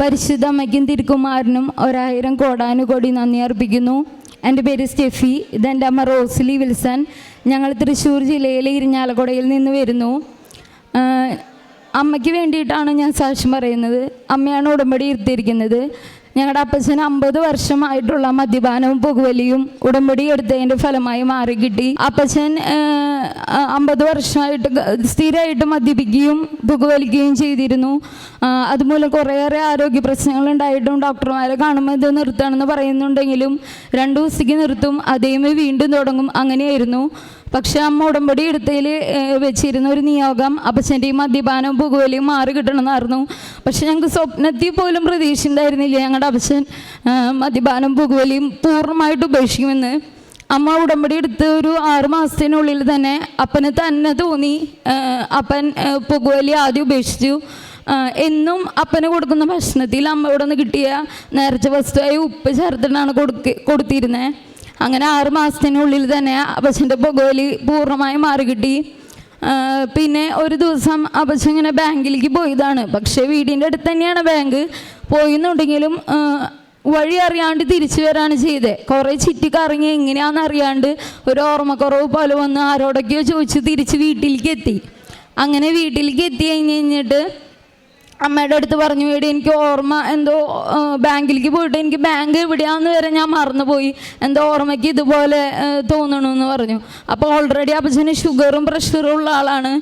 പരിശുദ്ധ അമ്മയ്ക്കും തിരുക്കുമാരനും 1000 കോടാനുകോടി നന്ദി അർപ്പിക്കുന്നു. എൻ്റെ പേര് സ്റ്റെഫി. ഇതെൻ്റെ അമ്മ റോസ്ലി വിൽസൺ. ഞങ്ങൾ തൃശ്ശൂർ ജില്ലയിലെ ഇരിഞ്ഞാലക്കുടയിൽ നിന്ന് വരുന്നു. അമ്മയ്ക്ക് വേണ്ടിയിട്ടാണ് ഞാൻ സാക്ഷ്യം പറയുന്നത്. അമ്മയാണ് ഉടമ്പടി എടുത്തിരിക്കുന്നത്. ഞങ്ങളുടെ അപ്പച്ചന് 50 വർഷമായിട്ടുള്ള മദ്യപാനവും പുകവലിയും ഉടമ്പടി എടുത്തതിൻ്റെ ഫലമായി മാറി കിട്ടി. അപ്പച്ചൻ 50 വർഷമായിട്ട് സ്ഥിരമായിട്ട് മദ്യപിക്കുകയും പുകവലിക്കുകയും ചെയ്തിരുന്നു. അതുമൂലം കുറേയേറെ ആരോഗ്യ പ്രശ്നങ്ങൾ ഉണ്ടായിട്ടും ഡോക്ടർമാരെ കാണുമ്പോൾ ഇത് നിർത്തണമെന്ന് പറയുന്നുണ്ടെങ്കിലും 2 ദിവസത്തേക്ക് നിർത്തും, അതേമേ വീണ്ടും തുടങ്ങും. അങ്ങനെയായിരുന്നു. പക്ഷെ അമ്മ ഉടമ്പടി എടുത്തതിൽ വെച്ചിരുന്ന ഒരു നിയോഗം അപ്പച്ചൻ്റെയും മദ്യപാനവും പുകവലിയും മാറി കിട്ടണമെന്നായിരുന്നു. പക്ഷെ ഞങ്ങൾക്ക് സ്വപ്നത്തിൽ പോലും പ്രതീക്ഷ ഉണ്ടായിരുന്നില്ല ഞങ്ങളുടെ അപ്പച്ചൻ മദ്യപാനം പുകവലിയും പൂർണ്ണമായിട്ട് ഉപേക്ഷിക്കുമെന്ന്. അമ്മ ഉടമ്പടി എടുത്ത് ഒരു 6 മാസത്തിനുള്ളിൽ തന്നെ അപ്പന് തന്നെ തോന്നി അപ്പൻ പുകവലി ആദ്യം ഉപേക്ഷിച്ചു. എന്നും അപ്പന് കൊടുക്കുന്ന ഭക്ഷണത്തിൽ അമ്മയോട് നിന്ന് കിട്ടിയ നേർച്ച വസ്തുവായി ഉപ്പ് ചേർത്തിട്ടാണ് കൊടുത്തിരുന്നത്. അങ്ങനെ 6 മാസത്തിനുള്ളിൽ തന്നെ അപ്പച്ചൻ്റെ പുകവലി പൂർണ്ണമായി മാറി കിട്ടി. പിന്നെ ഒരു ദിവസം അപ്പച്ചൻ ഇങ്ങനെ ബാങ്കിലേക്ക് പോയതാണ്. പക്ഷേ വീടിൻ്റെ അടുത്ത് തന്നെയാണ് ബാങ്ക്. പോയെന്നുണ്ടെങ്കിലും വഴി അറിയാണ്ട് തിരിച്ചു വരാണ് ചെയ്തത്. കുറേ ചുറ്റിക്കറങ്ങി എങ്ങനെയാണെന്ന് അറിയാണ്ട് ഒരു ഓർമ്മക്കുറവ് പോലെ വന്ന് ആരോടൊക്കെയോ ചോദിച്ച് തിരിച്ച് വീട്ടിലേക്ക് എത്തി. അങ്ങനെ വീട്ടിലേക്ക് എത്തി കഴിഞ്ഞിട്ട് അമ്മയുടെ അടുത്ത് പറഞ്ഞു, എടി എനിക്ക് ഓർമ്മ എന്തോ ബാങ്കിലേക്ക് പോയിട്ട് എനിക്ക് ബാങ്ക് എവിടെയാണെന്ന് വരെ ഞാൻ മറന്നുപോയി, എന്തോ ഓർമ്മയ്ക്ക് ഇതുപോലെ തോന്നണമെന്ന് പറഞ്ഞു. അപ്പോൾ ഓൾറെഡി അപ്പച്ചന് ഷുഗറും പ്രഷറും ഉള്ള ആളാണ്.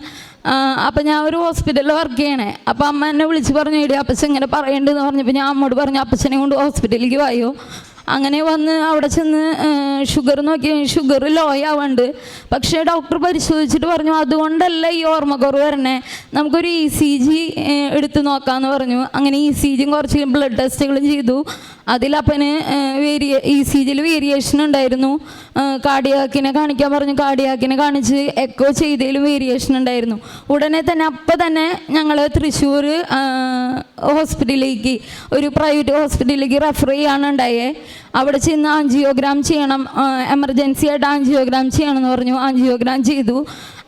അപ്പം ഞാൻ ഒരു ഹോസ്പിറ്റലിൽ വർക്ക് ചെയ്യണേ. അപ്പോൾ അമ്മ എന്നെ വിളിച്ച് പറഞ്ഞു, എടി അപ്പച്ചൻ ഇങ്ങനെ പറയേണ്ടതെന്ന് പറഞ്ഞപ്പോൾ ഞാൻ അമ്മോട് പറഞ്ഞു, അപ്പച്ചനെ കൊണ്ട് ഹോസ്പിറ്റലിലേക്ക് വായോ. അങ്ങനെ വന്ന് അവിടെ ചെന്ന് ഷുഗർ നോക്കി, ഷുഗർ ലോ ആവുന്നുണ്ട്. പക്ഷേ ഡോക്ടർ പരിശോധിച്ചിട്ട് പറഞ്ഞു, അതുകൊണ്ടല്ല ഈ ഓർമ്മക്കുറവ് വരണേ, നമുക്കൊരു ECG എടുത്ത് നോക്കാമെന്ന് പറഞ്ഞു. അങ്ങനെ ECGയും കുറച്ച് ബ്ലഡ് ടെസ്റ്റുകളും ചെയ്തു. അതിലപ്പന് ECGയിൽ വേരിയേഷൻ ഉണ്ടായിരുന്നു. കാർഡിയാക്കിനെ കാണിക്കാൻ പറഞ്ഞു. കാർഡിയാക്കിനെ കാണിച്ച് എക്കോ ചെയ്തതിലും വേരിയേഷൻ ഉണ്ടായിരുന്നു. ഉടനെ തന്നെ അപ്പം തന്നെ ഞങ്ങൾ തൃശ്ശൂർ ഹോസ്പിറ്റലിലേക്ക്, ഒരു പ്രൈവറ്റ് ഹോസ്പിറ്റലിലേക്ക് റെഫർ ചെയ്യാണ് ഉണ്ടായേ. അവിടെ ചെന്ന് ആൻജിയോഗ്രാം ചെയ്യണം, എമർജൻസി ആയിട്ട് ആൻജിയോഗ്രാം ചെയ്യണമെന്ന് പറഞ്ഞു. ആൻജിയോഗ്രാം ചെയ്തു.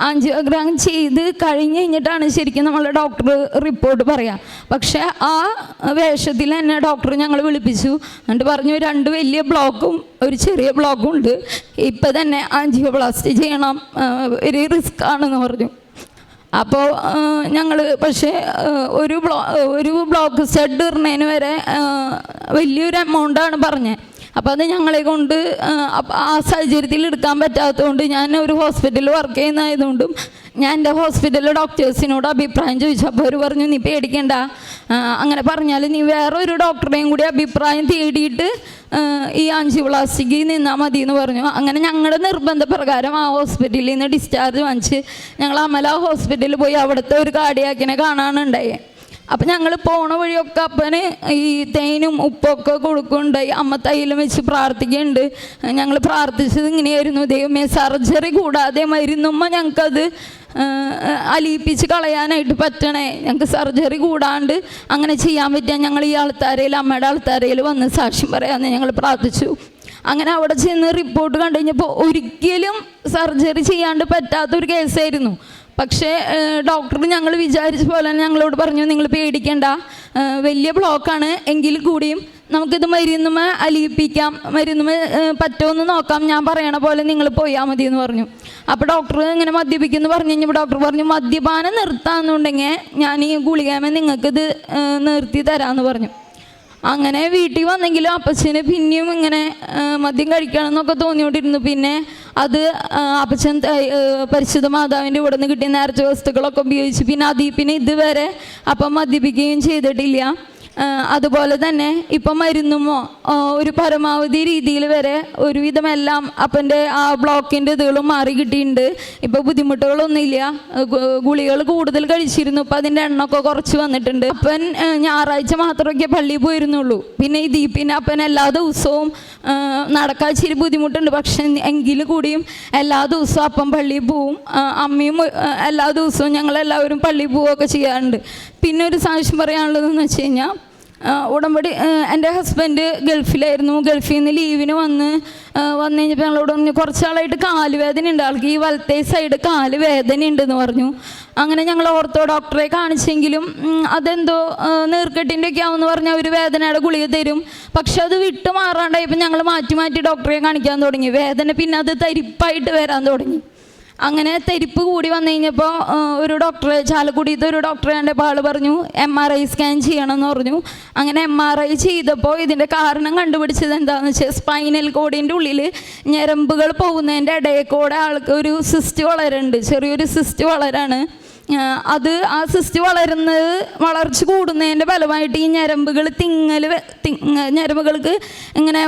ആൻജിയോഗ്രാം ചെയ്ത് കഴിഞ്ഞിട്ടാണ് ശരിക്കും നമ്മൾ ഡോക്ടർ റിപ്പോർട്ട് പറയാം. പക്ഷേ ആ വേഷത്തിൽ തന്നെ ഡോക്ടർ ഞങ്ങൾ വിളിപ്പിച്ചു. എന്നിട്ട് പറഞ്ഞു, 2 വലിയ ബ്ലോക്കും ഒരു ചെറിയ ബ്ലോക്കും ഉണ്ട്, ഇപ്പം തന്നെ ആൻജിയോപ്ലാസ്റ്റി ചെയ്യണം, ഒരു റിസ്ക് ആണെന്ന് പറഞ്ഞു. അപ്പോൾ ഞങ്ങൾ പക്ഷേ ഒരു ബ്ലോക്ക് സ്റ്റഡ് ഇടുന്നതിന് വരെ വലിയൊരു എമൗണ്ടാണ് പറഞ്ഞത്. അപ്പോൾ അത് ഞങ്ങളെ കൊണ്ട് ആ സാഹചര്യത്തിൽ എടുക്കാൻ പറ്റാത്തതുകൊണ്ട്, ഞാൻ ഒരു ഹോസ്പിറ്റലിൽ വർക്ക് ചെയ്യുന്നതായതുകൊണ്ടും ഞാൻ എൻ്റെ ഹോസ്പിറ്റലിലെ ഡോക്ടേഴ്സിനോട് അഭിപ്രായം ചോദിച്ചു. അപ്പോൾ അവർ പറഞ്ഞു, നീ പേടിക്കണ്ട, അങ്ങനെ പറഞ്ഞാൽ നീ വേറൊരു ഡോക്ടറെയും കൂടി അഭിപ്രായം തേടിയിട്ട് ഈ ആൻജിയോപ്ലാസ്റ്റിക്ക് നിന്നാൽ മതി എന്ന് പറഞ്ഞു. അങ്ങനെ ഞങ്ങളുടെ നിർബന്ധപ്രകാരം ആ ഹോസ്പിറ്റലിൽ നിന്ന് ഡിസ്ചാർജ് വാങ്ങിച്ച് ഞങ്ങൾ അമല ഹോസ്പിറ്റലിൽ പോയി അവിടുത്തെ ഒരു കാർഡിയാക്കിനെ കാണാനുണ്ടായി. അപ്പം ഞങ്ങൾ പോണ വഴിയൊക്കെ അപ്പന് ഈ തേനും ഉപ്പൊക്കെ കൊടുക്കുന്നുണ്ടായി. അമ്മ തൈലം വെച്ച് പ്രാർത്ഥിക്കുന്നുണ്ട്. ഞങ്ങൾ പ്രാർത്ഥിച്ചത് ഇങ്ങനെയായിരുന്നു, ദൈവമേ സർജറി കൂടാതെ മരുന്നുമ്മ ഞങ്ങൾക്കത് അലിയിപ്പിച്ച് കളയാനായിട്ട് പറ്റണേ, ഞങ്ങൾക്ക് സർജറി കൂടാണ്ട് അങ്ങനെ ചെയ്യാൻ പറ്റുക ഞങ്ങൾ ഈ ആൾത്താരയിൽ, അമ്മയുടെ ആൾത്താരയിൽ വന്ന് സാക്ഷ്യം പറയാമെന്ന് ഞങ്ങൾ പ്രാർത്ഥിച്ചു. അങ്ങനെ അവിടെ ചെന്ന് റിപ്പോർട്ട് കണ്ടു കഴിഞ്ഞപ്പോൾ ഒരിക്കലും സർജറി ചെയ്യാണ്ട് പറ്റാത്തൊരു കേസായിരുന്നു. പക്ഷേ ഡോക്ടർ ഞങ്ങൾ വിചാരിച്ച പോലെ ഞങ്ങളോട് പറഞ്ഞു, നിങ്ങൾ പേടിക്കേണ്ട, വലിയ ബ്ലോക്കാണ്, എങ്കിൽ കൂടിയും നമുക്കിത് മരുന്നുമേ അലിയിപ്പിക്കാം, മരുന്നുമേ പറ്റുമെന്ന് നോക്കാം, ഞാൻ പറയണ പോലെ നിങ്ങൾ പോയാൽ മതി എന്ന് പറഞ്ഞു. അപ്പോൾ ഡോക്ടർ ഇങ്ങനെ മദ്യപിക്കുമെന്ന് പറഞ്ഞു കഴിഞ്ഞപ്പോൾ ഡോക്ടർ പറഞ്ഞു, മദ്യപാനം നിർത്താമെന്നുണ്ടെങ്കിൽ ഞാൻ ഈ ഗുളികമേ നിങ്ങൾക്കിത് നിർത്തി തരാമെന്ന് പറഞ്ഞു. അങ്ങനെ വീട്ടിൽ വന്നെങ്കിലും അപ്പച്ചന് പിന്നെയും ഇങ്ങനെ മദ്യം കഴിക്കണമെന്നൊക്കെ തോന്നിക്കൊണ്ടിരുന്നു. പിന്നെ അത് അപ്പച്ചൻ പരിശുദ്ധ മാതാവിൻ്റെ ഇവിടെ നിന്ന് കിട്ടിയ നേർച്ച വസ്തുക്കളൊക്കെ ഉപയോഗിച്ച് പിന്നെ ഇതുവരെ അപ്പം മദ്യപിക്കുകയും ചെയ്തിട്ടില്ല. അതുപോലെ തന്നെ ഇപ്പം മരുന്നുമോ ഒരു പരമാവധി രീതിയിൽ വരെ ഒരുവിധമെല്ലാം അപ്പൻ്റെ ആ ബ്ലോക്കിൻ്റെ ഇതുകളും മാറി കിട്ടിയിട്ടുണ്ട്. ഇപ്പോൾ ബുദ്ധിമുട്ടുകളൊന്നുമില്ല. ഗുളികൾ കൂടുതൽ കഴിച്ചിരുന്നു, ഇപ്പം അതിൻ്റെ എണ്ണമൊക്കെ കുറച്ച് വന്നിട്ടുണ്ട്. അപ്പൻ ഞായറാഴ്ച മാത്രമൊക്കെ പള്ളിയിൽ പോയിരുന്നുള്ളൂ. പിന്നെ അപ്പൻ എല്ലാ ദിവസവും നടക്കാൻ ഇച്ചിരി ബുദ്ധിമുട്ടുണ്ട്. പക്ഷെ എങ്കിൽ കൂടിയും എല്ലാ ദിവസവും അപ്പം പള്ളിയിൽ പോവും. അമ്മയും എല്ലാ ദിവസവും ഞങ്ങളെല്ലാവരും പള്ളിയിൽ പോവുകയൊക്കെ ചെയ്യാറുണ്ട്. പിന്നെ ഒരു സാക്ഷ്യം പറയാനുള്ളതെന്ന് വെച്ച് കഴിഞ്ഞാൽ, ഉടമ്പടി എൻ്റെ ഹസ്ബൻഡ് ഗൾഫിലായിരുന്നു. ഗൾഫിൽ നിന്ന് ലീവിന് വന്ന് കഴിഞ്ഞപ്പോൾ ഞങ്ങളോട് പറഞ്ഞു കുറച്ചാളായിട്ട് കാല് വേദന ഉണ്ട്, ആൾക്ക് ഈ വലത്തെ സൈഡ് കാല് വേദന ഉണ്ടെന്ന് പറഞ്ഞു. അങ്ങനെ ഞങ്ങൾ ഓർത്തോ ഡോക്ടറെ കാണിച്ചെങ്കിലും അതെന്തോ നീർക്കെട്ടിൻ്റെ ഒക്കെ ആവുമെന്ന് പറഞ്ഞാൽ അവർ വേദനയുടെ ഗുളിക തരും. പക്ഷെ അത് വിട്ട് മാറാണ്ടായപ്പോൾ ഞങ്ങൾ മാറ്റി മാറ്റി ഡോക്ടറെ കാണിക്കാൻ തുടങ്ങി. വേദന പിന്നെ അത് തരിപ്പായിട്ട് വരാൻ തുടങ്ങി. അങ്ങനെ തെരിപ്പ് കൂടി വന്നു കഴിഞ്ഞപ്പോൾ ഒരു ഡോക്ടറെ, ചാലക്കുടിയത്തെ ഒരു ഡോക്ടറെ കണ്ടപ്പോൾ ആൾ പറഞ്ഞു MRI സ്കാൻ ചെയ്യണമെന്ന് പറഞ്ഞു. അങ്ങനെ MRI ചെയ്തപ്പോൾ ഇതിൻ്റെ കാരണം കണ്ടുപിടിച്ചത് എന്താണെന്ന് വെച്ചാൽ സ്പൈനൽ കോഡിൻ്റെ ഉള്ളിൽ ഞരമ്പുകൾ പോകുന്നതിൻ്റെ ഇടയിൽ കൂടെ ആൾക്ക് ഒരു സിസ്റ്റ് വളരുന്നുണ്ട്, ചെറിയൊരു സിസ്റ്റ് വളരാണ്. ആ സിസ്റ്റ് വളർച്ച കൂടുന്നതിൻ്റെ ഫലമായിട്ട് ഈ ഞരമ്പുകൾക്ക് ഇങ്ങനെ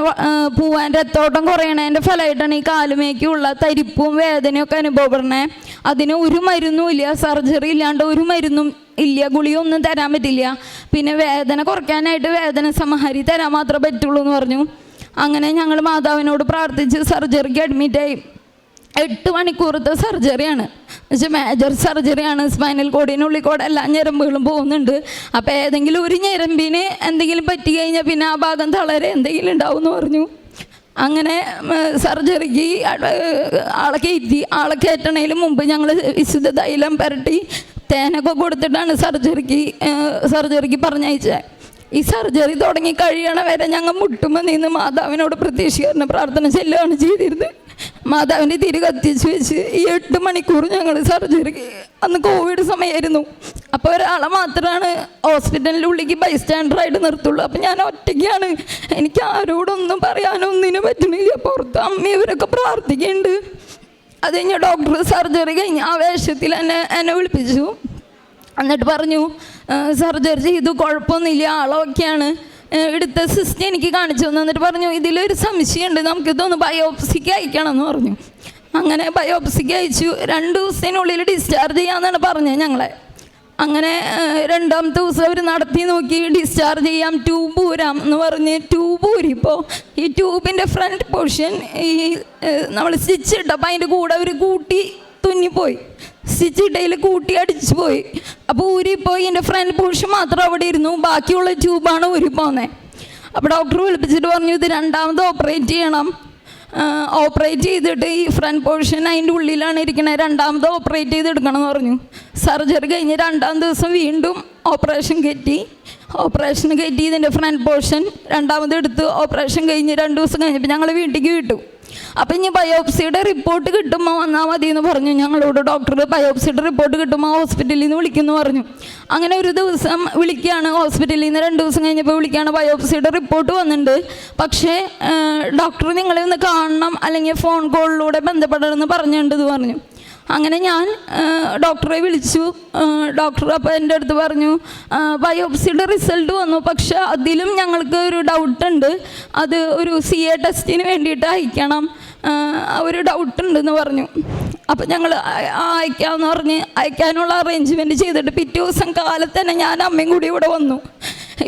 പോവാൻ രക്തോട്ടം കുറയണതിൻ്റെ ഫലമായിട്ടാണ് ഈ കാലുമേക്കുള്ള തരിപ്പും വേദനയൊക്കെ അനുഭവപ്പെടുന്നത്. അതിന് ഒരു മരുന്നും ഇല്ല, സർജറി ഇല്ലാണ്ട് ഒരു മരുന്നും ഇല്ല, ഗുളിയൊന്നും തരാൻ പറ്റില്ല. പിന്നെ വേദന കുറയ്ക്കാനായിട്ട് വേദന സംഹാരി തരാൻ മാത്രമേ പറ്റുള്ളൂ എന്ന് പറഞ്ഞു. അങ്ങനെ ഞങ്ങൾ മാതാവിനോട് പ്രാർത്ഥിച്ച് സർജറിക്ക് അഡ്മിറ്റായി. 8 മണിക്കൂറത്തെ സർജറിയാണ്, എന്നുവെച്ചാൽ മേജർ സർജറിയാണ്. സ്പൈനൽ കോഡിനുള്ളിൽ കൂടെ എല്ലാ ഞരമ്പുകളും പോകുന്നുണ്ട്. അപ്പോൾ ഏതെങ്കിലും ഒരു ഞരമ്പിന് എന്തെങ്കിലും പറ്റി കഴിഞ്ഞാൽ പിന്നെ ആ ഭാഗം തളരെ എന്തെങ്കിലും ഉണ്ടാവും എന്ന് പറഞ്ഞു. അങ്ങനെ സർജറിക്ക് ആളെ കയറ്റണതിന് മുമ്പ് ഞങ്ങൾ വിശുദ്ധ തൈലം പുരട്ടി തേനൊക്കെ കൊടുത്തിട്ടാണ് സർജറിക്ക് പറഞ്ഞയച്ചത്. ഈ സർജറി തുടങ്ങി കഴിയണ വരെ ഞങ്ങൾ മുട്ടുമ്പോൾ നിന്ന് മാതാവിനോട് പ്രത്യക്ഷീകരണ പ്രാർത്ഥന ചെല്ലുകയാണ് ചെയ്തിരുന്നത്. മാതാവിൻ്റെ തിരി കത്തിച്ച് വെച്ച് ഈ 8 മണിക്കൂർ ഞങ്ങൾ സർജറിക്ക്, അന്ന് കോവിഡ് സമയമായിരുന്നു. അപ്പോൾ ഒരാളെ മാത്രമാണ് ഹോസ്പിറ്റലിൻ്റെ ഉള്ളിലേക്ക് ബൈസ്റ്റാൻഡറായിട്ട് നിർത്തുള്ളൂ. അപ്പോൾ ഞാൻ ഒറ്റയ്ക്കാണ്, എനിക്ക് ആരോടൊന്നും പറയാനൊന്നിനും പറ്റണില്ല. പുറത്ത് അമ്മ ഇവരൊക്കെ പ്രാർത്ഥിക്കുന്നുണ്ട്. അത് കഴിഞ്ഞ് ഡോക്ടർ സർജറി കഴിഞ്ഞ് ആ വേഷത്തിൽ എന്നെ വിളിപ്പിച്ചു. എന്നിട്ട് പറഞ്ഞു സർജറി ചെയ്തു, കുഴപ്പമൊന്നുമില്ല, ആളൊക്കെയാണ്. എടുത്ത സിസ്റ്റം എനിക്ക് കാണിച്ചു തന്നു. എന്നിട്ട് പറഞ്ഞു ഇതിലൊരു സംശയമുണ്ട്, നമുക്കിതൊന്ന് ബയോപ്സിക്ക് അയക്കണം എന്ന് പറഞ്ഞു. അങ്ങനെ ബയോപ്സിക്ക് അയച്ചു. 2 ദിവസത്തിനുള്ളിൽ ഡിസ്ചാർജ് ചെയ്യാമെന്നാണ് പറഞ്ഞത് ഞങ്ങളെ. അങ്ങനെ 2ാമത്തെ ദിവസം അവർ നടത്തി നോക്കി, ഡിസ്ചാർജ് ചെയ്യാം, ട്യൂബ് ഊരാം എന്ന് പറഞ്ഞ് ട്യൂബ് ഊരിപ്പോൾ ഈ ട്യൂബിൻ്റെ ഫ്രണ്ട് പോർഷൻ ഈ നമ്മൾ സ്റ്റിച്ച് ഇട്ടപ്പോൾ അതിൻ്റെ കൂടെ അവർ കൂട്ടി തുന്നിപ്പോയി, സ്റ്റിച്ച് ഇട്ടയിൽ കൂട്ടി അടിച്ചു പോയി. അപ്പോൾ ഊരിപ്പോയി, എൻ്റെ ഫ്രണ്ട് പോർഷൻ മാത്രം അവിടെ ഇരുന്നു, ബാക്കിയുള്ള ട്യൂബാണ് ഊരിപ്പോകുന്നത്. അപ്പോൾ ഡോക്ടർ വിളിപ്പിച്ചിട്ട് പറഞ്ഞു ഇത് 2ാമത് ഓപ്പറേറ്റ് ചെയ്യണം, ഓപ്പറേറ്റ് ചെയ്തിട്ട് ഈ ഫ്രണ്ട് പോർഷൻ അതിൻ്റെ ഉള്ളിലാണ് ഇരിക്കണത്, 2ാമത് ഓപ്പറേറ്റ് ചെയ്തെടുക്കണം എന്ന് പറഞ്ഞു. സർജറി കഴിഞ്ഞ് 2ാം ദിവസം വീണ്ടും ഓപ്പറേഷൻ കയറ്റി ഇതിൻ്റെ ഫ്രണ്ട് പോർഷൻ 2ാമത് എടുത്ത് ഓപ്പറേഷൻ കഴിഞ്ഞ് 2 ദിവസം കഴിഞ്ഞപ്പോൾ ഞങ്ങൾ വീട്ടിലേക്ക് വിട്ടു. അപ്പം ഇനി ബയോപ്സിയുടെ റിപ്പോർട്ട് കിട്ടുമ്പോൾ വന്നാൽ മതി എന്ന് പറഞ്ഞു ഞങ്ങളോട് ഡോക്ടർ. ബയോപ്സിയുടെ റിപ്പോർട്ട് കിട്ടുമ്പോൾ ഹോസ്പിറ്റലിൽ നിന്ന് വിളിക്കുമെന്ന് പറഞ്ഞു. അങ്ങനെ ഒരു ദിവസം വിളിക്കുകയാണ്, ഹോസ്പിറ്റലിൽ നിന്ന് 2 ദിവസം കഴിഞ്ഞപ്പോൾ വിളിക്കുകയാണ്, ബയോപ്സിയുടെ റിപ്പോർട്ട് വന്നിട്ടുണ്ട്, പക്ഷേ ഡോക്ടർ നിങ്ങളെ ഒന്ന് കാണണം അല്ലെങ്കിൽ ഫോൺ കോളിലൂടെ ബന്ധപ്പെടണമെന്ന് പറഞ്ഞിട്ടുണ്ടെന്ന് പറഞ്ഞു. അങ്ങനെ ഞാൻ ഡോക്ടറെ വിളിച്ചു. ഡോക്ടർ അപ്പോൾ എൻ്റെ അടുത്ത് പറഞ്ഞു ബയോപ്സിയുടെ റിസൾട്ട് വന്നു, പക്ഷെ അതിലും ഞങ്ങൾക്ക് ഒരു ഡൗട്ടുണ്ട്, അത് ഒരു CA ടെസ്റ്റിന് വേണ്ടിയിട്ട് അയക്കണം, ഒരു ഡൗട്ടുണ്ടെന്ന് പറഞ്ഞു. അപ്പം ഞങ്ങൾ അയക്കാമെന്ന് പറഞ്ഞ് അയക്കാനുള്ള അറേഞ്ച്മെൻറ്റ് ചെയ്തിട്ട് പിറ്റേ ദിവസം കാലത്ത് തന്നെ ഞാൻ അമ്മയും കൂടി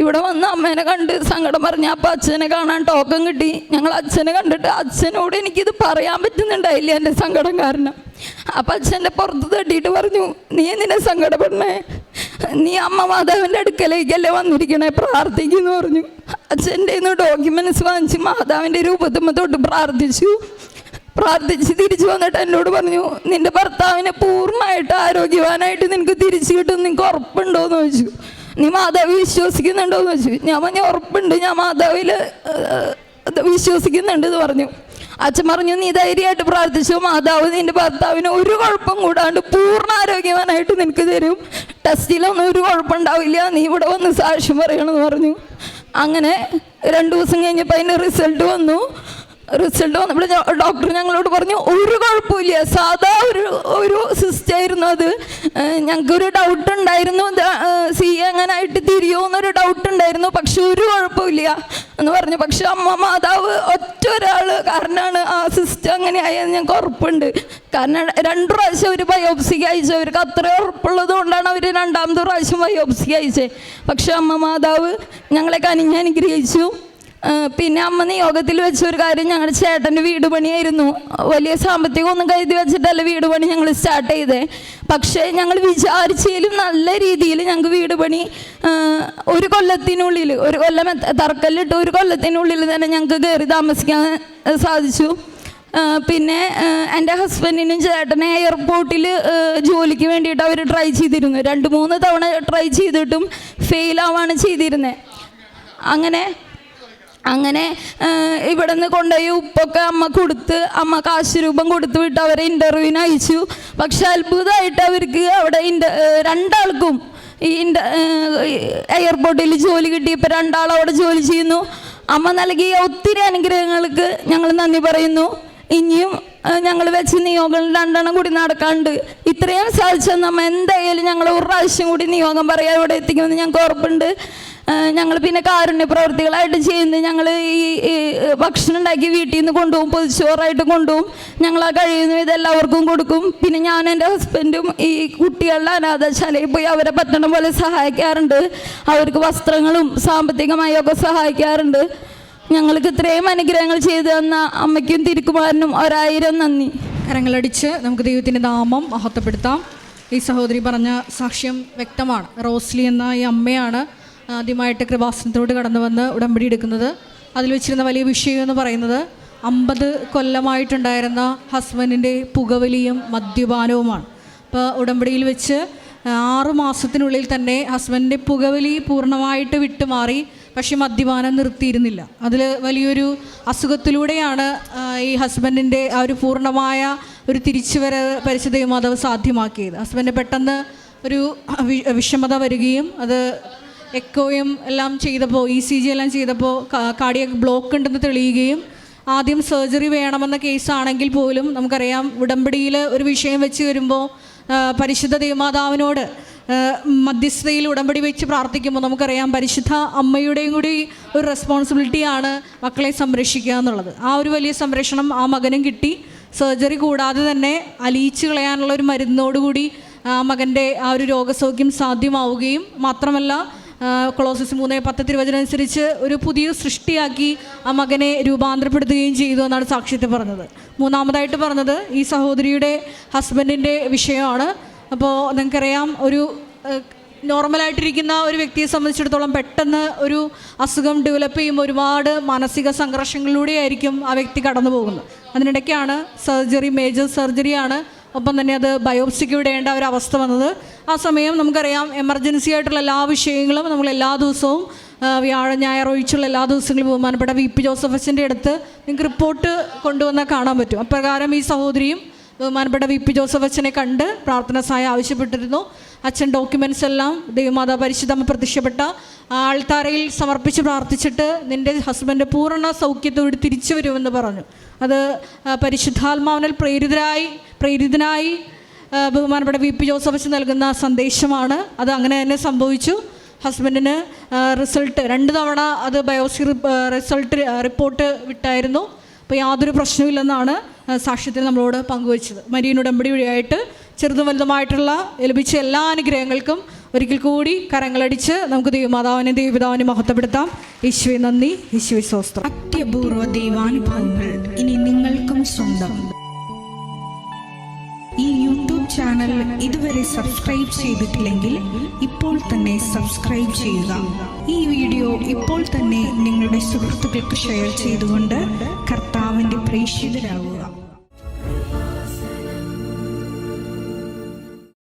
ഇവിടെ വന്ന് അമ്മേനെ കണ്ട് സങ്കടം പറഞ്ഞു. അപ്പോൾ അച്ഛനെ കാണാൻ ടോക്കൺ കിട്ടി. ഞങ്ങൾ അച്ഛനെ കണ്ടിട്ട് അച്ഛനോട് എനിക്കിത് പറയാൻ പറ്റുന്നുണ്ടായില്ല എൻ്റെ സങ്കടം കാരണം. അപ്പം അച്ഛൻ്റെ പുറത്ത് തട്ടിയിട്ട് പറഞ്ഞു നീ എന്തിനാ സങ്കടപ്പെടണേ, നീ അമ്മ മാതാവിൻ്റെ അടുക്കലേക്കല്ലേ വന്നിരിക്കണേ, പ്രാർത്ഥിക്കുന്നു പറഞ്ഞു. അച്ഛൻ്റെ ഇന്ന് ഡോക്യുമെൻറ്റ്സ് വാങ്ങിച്ച് മാതാവിൻ്റെ രൂപത്തുമ്പോൾ തൊട്ട് പ്രാർത്ഥിച്ച് തിരിച്ചു വന്നിട്ട് എന്നോട് പറഞ്ഞു നിൻ്റെ ഭർത്താവിനെ പൂർണ്ണമായിട്ട് ആരോഗ്യവാനായിട്ട് നിനക്ക് തിരിച്ചു കിട്ടും, നിനക്ക് ഉറപ്പുണ്ടോ എന്ന് ചോദിച്ചു. നീ മാതാവ് വിശ്വസിക്കുന്നുണ്ടോ എന്ന് ചോദിച്ചു. ഞാൻ പറഞ്ഞു ഉറപ്പുണ്ട്, ഞാൻ മാതാവിൽ വിശ്വസിക്കുന്നുണ്ട് എന്ന് പറഞ്ഞു. അച്ഛൻ പറഞ്ഞു നീ ധൈര്യമായിട്ട് പ്രാർത്ഥിച്ചു, മാതാവ് നിൻ്റെ ഭർത്താവിന് ഒരു കുഴപ്പം കൂടാണ്ട് പൂർണ്ണ ആരോഗ്യവാനായിട്ട് നിനക്ക് തരും, ടെസ്റ്റിലൊന്നും ഒരു കുഴപ്പമുണ്ടാവില്ല, നീ ഇവിടെ വന്ന് സാക്ഷ്യം പറയണമെന്ന് പറഞ്ഞു. അങ്ങനെ 2 ദിവസം കഴിഞ്ഞപ്പോൾ അതിൻ്റെ റിസൾട്ട് വന്നപ്പോൾ ഡോക്ടർ ഞങ്ങളോട് പറഞ്ഞു ഒരു കുഴപ്പമില്ല, സാധാ ഒരു സിസ്റ്റായിരുന്നു അത്, ഞങ്ങൾക്കൊരു ഡൗട്ട് ഉണ്ടായിരുന്നു CA അങ്ങനായിട്ട് തിരിയുമെന്നൊരു ഡൗട്ട് ഉണ്ടായിരുന്നു, പക്ഷെ ഒരു കുഴപ്പമില്ല എന്ന് പറഞ്ഞു. പക്ഷെ അമ്മ മാതാവ് ഒറ്റ ഒരാൾ കാരണമാണ് ആ സിസ്റ്റം അങ്ങനെ ആയെന്ന് ഞങ്ങൾക്ക് ഉറപ്പുണ്ട്. കാരണം 2 പ്രാവശ്യം അവർ ബയോപ്സിക്ക് അയച്ചു, അവർക്ക് അത്ര ഉറപ്പുള്ളത് കൊണ്ടാണ് അവർ 2ാമത്തെ പ്രാവശ്യം ബയോപ്സിക്ക് അയച്ചത്. പക്ഷെ അമ്മ മാതാവ് ഞങ്ങളെ കനിഞ്ഞനുഗ്രഹിച്ചു. പിന്നെ അമ്മ നിയോഗത്തിൽ വെച്ച ഒരു കാര്യം, ഞങ്ങളുടെ ചേട്ടൻ്റെ വീട് പണിയായിരുന്നു. വലിയ സാമ്പത്തികം ഒന്നും കരുതി വെച്ചിട്ടല്ല വീട് പണി ഞങ്ങൾ സ്റ്റാർട്ട് ചെയ്തേ. പക്ഷേ ഞങ്ങൾ വിചാരിച്ചതിലും നല്ല രീതിയിൽ ഞങ്ങൾക്ക് വീട് പണി ഒരു കൊല്ലത്തിനുള്ളിൽ, ഒരു കൊല്ലം തറക്കല്ലിട്ട് ഒരു കൊല്ലത്തിനുള്ളിൽ തന്നെ ഞങ്ങൾക്ക് കയറി താമസിക്കാൻ സാധിച്ചു. പിന്നെ എൻ്റെ ഹസ്ബൻഡിനും ചേട്ടനെ എയർപോർട്ടിൽ ജോലിക്ക് വേണ്ടിയിട്ട് അവർ ട്രൈ ചെയ്തിരുന്നു. 2-3 തവണ ട്രൈ ചെയ്തിട്ടും ഫെയിലാവാണ് ചെയ്തിരുന്നത്. അങ്ങനെ ഇവിടെ നിന്ന് കൊണ്ടുപോയി ഉപ്പൊക്കെ അമ്മ കൊടുത്ത്, അമ്മ കാശ് രൂപം കൊടുത്ത് വിട്ട് അവരെ ഇൻ്റർവ്യൂവിന് അയച്ചു. പക്ഷെ അത്ഭുതമായിട്ട് അവർക്ക് അവിടെ രണ്ടാൾക്കും ഈ എയർപോർട്ടിൽ ജോലി കിട്ടിയപ്പോൾ 2 അവിടെ ജോലി ചെയ്യുന്നു. അമ്മ നൽകിയ ഒത്തിരി അനുഗ്രഹങ്ങൾക്ക് ഞങ്ങൾ നന്ദി പറയുന്നു. ഇനിയും ഞങ്ങൾ വെച്ച് നിയോഗം 2 കൂടി നടക്കാണ്ട്. ഇത്രയും സാധിച്ചാൽ നമ്മ എന്തായാലും ഞങ്ങൾ ഒരു പ്രാവശ്യം കൂടി നിയോഗം പറയാൻ ഇവിടെ എത്തിക്കുമെന്ന് ഞങ്ങൾക്ക് ഉറപ്പുണ്ട്. ഞങ്ങൾ പിന്നെ കാരുണ്യ പ്രവർത്തികളായിട്ട് ചെയ്യുന്നത്, ഞങ്ങൾ ഈ ഭക്ഷണം ഉണ്ടാക്കി വീട്ടിൽ നിന്ന് കൊണ്ടുപോകും, പൊതിച്ചോറായിട്ട് കൊണ്ടുപോകും. ഞങ്ങൾ ആ കഴിയുന്ന ഇതെല്ലാവർക്കും കൊടുക്കും. പിന്നെ ഞാൻ എൻ്റെ ഹസ്ബൻഡും ഈ കുട്ടികളുടെ അനാഥശാലയിൽ പോയി അവരെ പറ്റണ പോലെ സഹായിക്കാറുണ്ട്. അവർക്ക് വസ്ത്രങ്ങളും സാമ്പത്തികമായും ഒക്കെ സഹായിക്കാറുണ്ട്. ഞങ്ങൾക്ക് ഇത്രയും അനുഗ്രഹങ്ങൾ ചെയ്തു തന്ന അമ്മയ്ക്കും തിരുക്കുമാരനും 1000 നന്ദി. കരങ്ങളടിച്ച് നമുക്ക് ദൈവത്തിൻ്റെ നാമം മഹത്വപ്പെടുത്താം. ഈ സഹോദരി പറഞ്ഞ സാക്ഷ്യം വ്യക്തമാണ്. റോസ്ലി എന്ന ഈ അമ്മയാണ് ആദ്യമായിട്ട് കൃപാസനത്തോട് കടന്നു വന്ന് ഉടമ്പടി എടുക്കുന്നത്. അതിൽ വെച്ചിരുന്ന വലിയ വിഷയം എന്ന് പറയുന്നത് 50 കൊല്ലമായിട്ടുണ്ടായിരുന്ന ഹസ്ബൻഡിൻ്റെ പുകവലിയും മദ്യപാനവുമാണ്. അപ്പോൾ ഉടമ്പടിയിൽ വെച്ച് 6 മാസത്തിനുള്ളിൽ തന്നെ ഹസ്ബൻഡിൻ്റെ പുകവലി പൂർണ്ണമായിട്ട് വിട്ടുമാറി. പക്ഷേ മദ്യപാനം നിർത്തിയിരുന്നില്ല. അതിൽ വലിയൊരു അസുഖത്തിലൂടെയാണ് ഈ ഹസ്ബൻഡിൻ്റെ ആ ഒരു പൂർണ്ണമായ ഒരു തിരിച്ചുവരവ് പരിശുദ്ധ മാതാവ് സാധ്യമാക്കിയത്. ഹസ്ബൻഡ് പെട്ടെന്ന് ഒരു വിഷമത വരികയും അത് എക്കോയും എല്ലാം ചെയ്തപ്പോൾ, ECG എല്ലാം ചെയ്തപ്പോൾ കാർഡിയക് ബ്ലോക്ക് ഉണ്ടെന്ന് തെളിയുകയും ആദ്യം സർജറി വേണമെന്ന കേസാണെങ്കിൽ പോലും നമുക്കറിയാം ഉടമ്പടിയിൽ ഒരു വിഷയം വെച്ച് വരുമ്പോൾ പരിശുദ്ധ ദേവമാതാവിനോട് മധ്യസ്ഥതയിൽ ഉടമ്പടി വെച്ച് പ്രാർത്ഥിക്കുമ്പോൾ നമുക്കറിയാം പരിശുദ്ധ അമ്മയുടെയും കൂടി ഒരു റെസ്പോൺസിബിലിറ്റിയാണ് മക്കളെ സംരക്ഷിക്കുക എന്നുള്ളത്. ആ ഒരു വലിയ സംരക്ഷണം ആ മകനും കിട്ടി. സർജറി കൂടാതെ തന്നെ അലിയിച്ച് കളയാനുള്ള ഒരു മരുന്നോടുകൂടി ആ മകൻ്റെ ആ ഒരു രോഗസൗഖ്യം സാധ്യമാവുകയും മാത്രമല്ല കൊളോസസ് 3:10 തിരുവചനം അനുസരിച്ച് ഒരു പുതിയ സൃഷ്ടിയാക്കി ആ മകനെ രൂപാന്തരപ്പെടുത്തുകയും ചെയ്തു എന്നാണ് സാക്ഷ്യത്തിൽ പറഞ്ഞത്. മൂന്നാമതായിട്ട് പറഞ്ഞത് ഈ സഹോദരിയുടെ ഹസ്ബൻഡിൻ്റെ വിഷയമാണ്. അപ്പോൾ നിങ്ങൾക്കറിയാം ഒരു നോർമലായിട്ടിരിക്കുന്ന ഒരു വ്യക്തിയെ സംബന്ധിച്ചിടത്തോളം പെട്ടെന്ന് ഒരു അസുഖം ഡെവലപ്പ് ചെയ്യുമ്പോൾ ഒരുപാട് മാനസിക സംഘർഷങ്ങളിലൂടെയായിരിക്കും ആ വ്യക്തി കടന്നു പോകുന്നത്. അതിനിടയ്ക്കാണ് സർജറി, മേജർ സർജറിയാണ്. ഒപ്പം തന്നെ അത് ബയോപ്സിക്ക് വിടേണ്ട ഒരവസ്ഥ വന്നത്. ആ സമയം നമുക്കറിയാം എമർജൻസി ആയിട്ടുള്ള എല്ലാ വിഷയങ്ങളും നമ്മൾ എല്ലാ ദിവസവും വ്യാഴം ഞായർ ഒഴിച്ചുള്ള എല്ലാ ദിവസങ്ങളും ബഹുമാനപ്പെട്ട VP ജോസഫ് അച്ഛൻ്റെ അടുത്ത് നിങ്ങൾക്ക് റിപ്പോർട്ട് കൊണ്ടുവന്നാൽ കാണാൻ പറ്റും. അപ്രകാരം ഈ സഹോദരിയും ബഹുമാനപ്പെട്ട VP ജോസഫ് അച്ഛനെ കണ്ട് പ്രാർത്ഥന സഹായം ആവശ്യപ്പെട്ടിരുന്നു. അച്ഛൻ ഡോക്യുമെൻറ്റ്സ് എല്ലാം ദൈവമാതാ പരിശുദ്ധമ്മ പ്രത്യക്ഷപ്പെട്ട ആൾത്താരയിൽ സമർപ്പിച്ച് പ്രാർത്ഥിച്ചിട്ട് നിൻ്റെ ഹസ്ബൻഡ് പൂർണ്ണ സൗഖ്യത്തോട് തിരിച്ചു വരുമെന്ന് പറഞ്ഞു. അത് പരിശുദ്ധാത്മാവിനാൽ പ്രേരിതനായി ബഹുമാനപ്പെട്ട VP ജോസഫ് അച്ഛൻ നൽകുന്ന സന്ദേശമാണ്. അത് അങ്ങനെ തന്നെ സംഭവിച്ചു. ഹസ്ബൻഡിന് റിസൾട്ട് 2 തവണ അത് ബയോപ്സി റിപ്പോർട്ട് വിട്ടായിരുന്നു. അപ്പോൾ യാതൊരു പ്രശ്നമില്ലെന്നാണ് സാക്ഷ്യത്തിൽ നമ്മളോട് പങ്കുവച്ചത്. മരിയൻ ഉടമ്പടി വഴിയായിട്ട് ചെറുതും വലുതുമായിട്ടുള്ള ലഭിച്ച എല്ലാ അനുഗ്രഹങ്ങൾക്കും ഒരിക്കൽ കൂടി കരങ്ങളടിച്ച് നമുക്ക് ദൈവമാതാവിനെ ദൈവപിതാവിനെ മഹത്വപ്പെടുത്താം. യേശുവേ നന്ദി, യേശുവേ സ്തോത്രം. അത്യപൂർവ ദൈവാനുഭവങ്ങൾ ഇനി നിങ്ങൾക്കും സ്വന്തം. ഈ യൂട്യൂബ് ചാനൽ ഇതുവരെ സബ്സ്ക്രൈബ് ചെയ്തിട്ടില്ലെങ്കിൽ ഇപ്പോൾ തന്നെ സബ്സ്ക്രൈബ് ചെയ്യുക. ഈ വീഡിയോ ഇപ്പോൾ തന്നെ നിങ്ങളുടെ സുഹൃത്തുക്കൾക്ക് ഷെയർ ചെയ്തുകൊണ്ട് കർത്താവിൻ്റെ പ്രേക്ഷിതരാകുക.